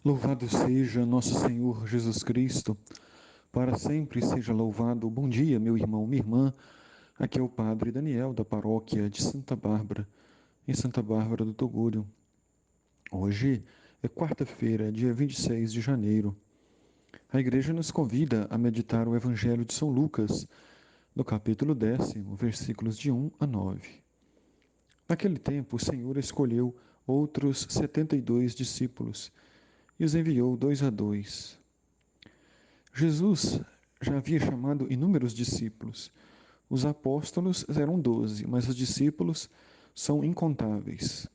Louvado seja nosso Senhor Jesus Cristo, para sempre seja louvado. Bom dia, meu irmão, minha irmã. Aqui é o Padre Daniel, da paróquia de Santa Bárbara, em Santa Bárbara do Togúrio. Hoje é quarta-feira, dia 26 de janeiro. A igreja nos convida a meditar o Evangelho de São Lucas, no capítulo 10, versículos de 1 a 9. Naquele tempo, o Senhor escolheu outros 72 discípulos e os enviou dois a dois. Jesus já havia chamado inúmeros discípulos. Os apóstolos eram 12, mas os discípulos são incontáveis.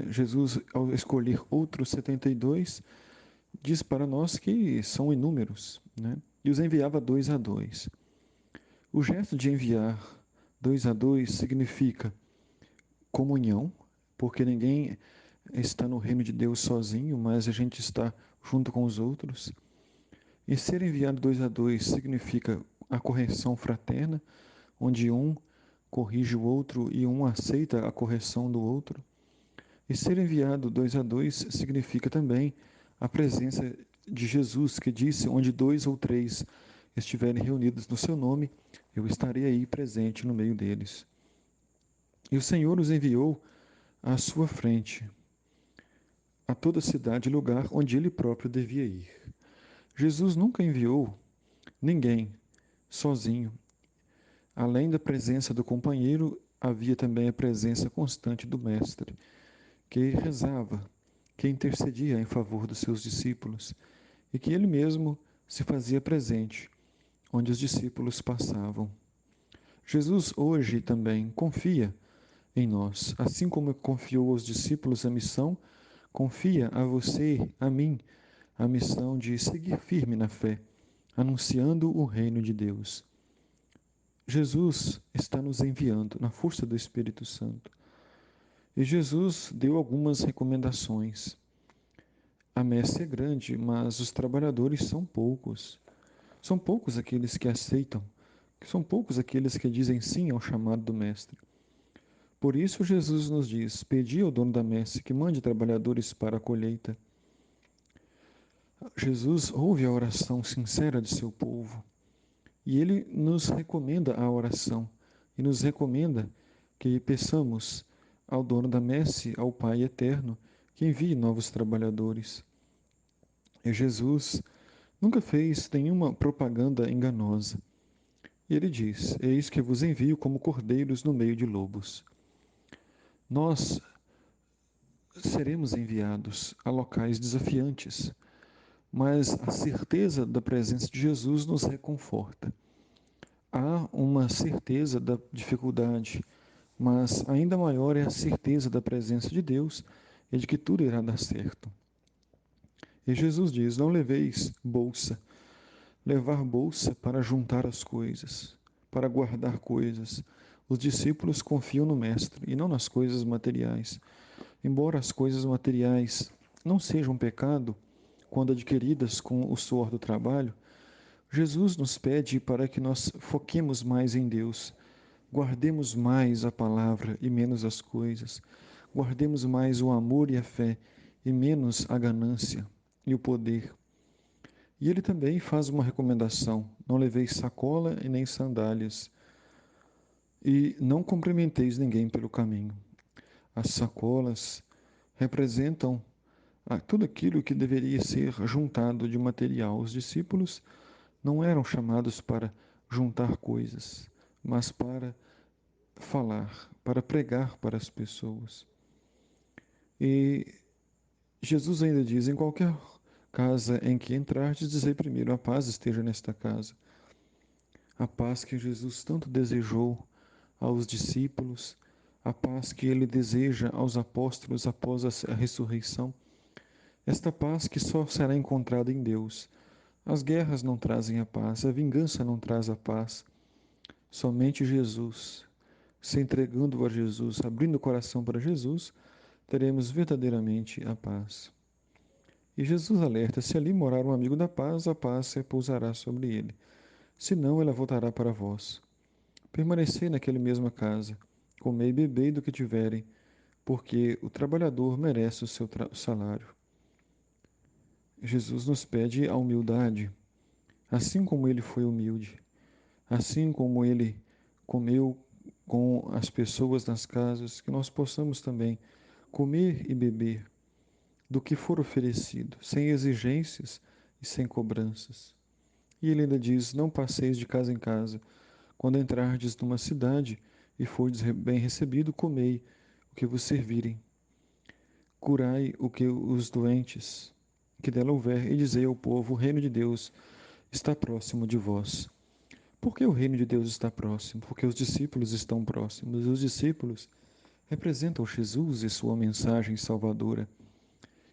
Jesus, ao escolher outros 72, diz para nós que são inúmeros, né? E os enviava dois a dois. O gesto de enviar dois a dois significa comunhão, porque ninguém está no reino de Deus sozinho, mas a gente está junto com os outros. E ser enviado dois a dois significa a correção fraterna, onde um corrige o outro e um aceita a correção do outro. E ser enviado dois a dois significa também a presença de Jesus, que disse: onde dois ou três estiverem reunidos no seu nome, eu estarei aí presente no meio deles. E o Senhor os enviou à sua frente, a toda cidade e lugar onde ele próprio devia ir. Jesus nunca enviou ninguém sozinho. Além da presença do companheiro, havia também a presença constante do Mestre, que rezava, que intercedia em favor dos seus discípulos e que ele mesmo se fazia presente onde os discípulos passavam. Jesus hoje também confia em nós, assim como confiou aos discípulos a missão, confia a você, a mim, a missão de seguir firme na fé, anunciando o reino de Deus. Jesus está nos enviando na força do Espírito Santo. E Jesus deu algumas recomendações. A messe é grande, mas os trabalhadores são poucos. São poucos aqueles que aceitam, são poucos aqueles que dizem sim ao chamado do Mestre. Por isso Jesus nos diz: pedi ao dono da messe que mande trabalhadores para a colheita. Jesus ouve a oração sincera de seu povo e ele nos recomenda a oração e nos recomenda que peçamos ao dono da messe, ao Pai eterno, que envie novos trabalhadores. E Jesus nunca fez nenhuma propaganda enganosa. E ele diz: eis que vos envio como cordeiros no meio de lobos. Nós seremos enviados a locais desafiantes, mas a certeza da presença de Jesus nos reconforta. Há uma certeza da dificuldade, mas ainda maior é a certeza da presença de Deus e de que tudo irá dar certo. E Jesus diz: não leveis bolsa. Levar bolsa para juntar as coisas, para guardar coisas. Os discípulos confiam no Mestre e não nas coisas materiais. Embora as coisas materiais não sejam pecado quando adquiridas com o suor do trabalho, Jesus nos pede para que nós foquemos mais em Deus, guardemos mais a palavra e menos as coisas, guardemos mais o amor e a fé e menos a ganância e o poder. E ele também faz uma recomendação: não leveis sacola e nem sandálias, e não cumprimenteis ninguém pelo caminho. As sacolas representam tudo aquilo que deveria ser juntado de material. Os discípulos não eram chamados para juntar coisas, mas para falar, para pregar para as pessoas. E Jesus ainda diz: em qualquer casa em que entrardes, dizei primeiro: a paz esteja nesta casa. A paz que Jesus tanto desejou aos discípulos, a paz que ele deseja aos apóstolos após a ressurreição, esta paz que só será encontrada em Deus. As guerras não trazem a paz, a vingança não traz a paz. Somente Jesus, se entregando a Jesus, abrindo o coração para Jesus, teremos verdadeiramente a paz. E Jesus alerta: se ali morar um amigo da paz, a paz repousará sobre ele. Se não, ela voltará para vós. Permanecei naquela mesma casa, comei e bebei do que tiverem, porque o trabalhador merece o seu salário. Jesus nos pede a humildade, assim como ele foi humilde, assim como ele comeu com as pessoas nas casas, que nós possamos também comer e beber do que for oferecido, sem exigências e sem cobranças. E ele ainda diz: não passeis de casa em casa. Quando entrardes numa cidade e fordes bem recebido, comei o que vos servirem. Curai o que os doentes, que dela houver, e dizei ao povo: o reino de Deus está próximo de vós. Por que o reino de Deus está próximo? Porque os discípulos estão próximos. Os discípulos representam Jesus e sua mensagem salvadora.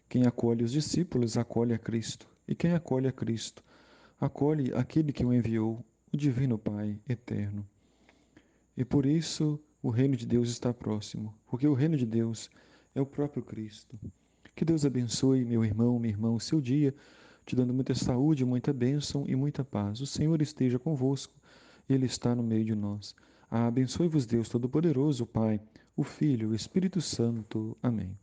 Quem acolhe os discípulos acolhe a Cristo. E quem acolhe a Cristo acolhe aquele que o enviou, o Divino Pai eterno. E por isso o reino de Deus está próximo, porque o reino de Deus é o próprio Cristo. Que Deus abençoe, meu irmão, minha irmã, o seu dia, te dando muita saúde, muita bênção e muita paz. O Senhor esteja convosco, Ele está no meio de nós. Abençoe-vos Deus Todo-Poderoso, o Pai, o Filho, o Espírito Santo. Amém.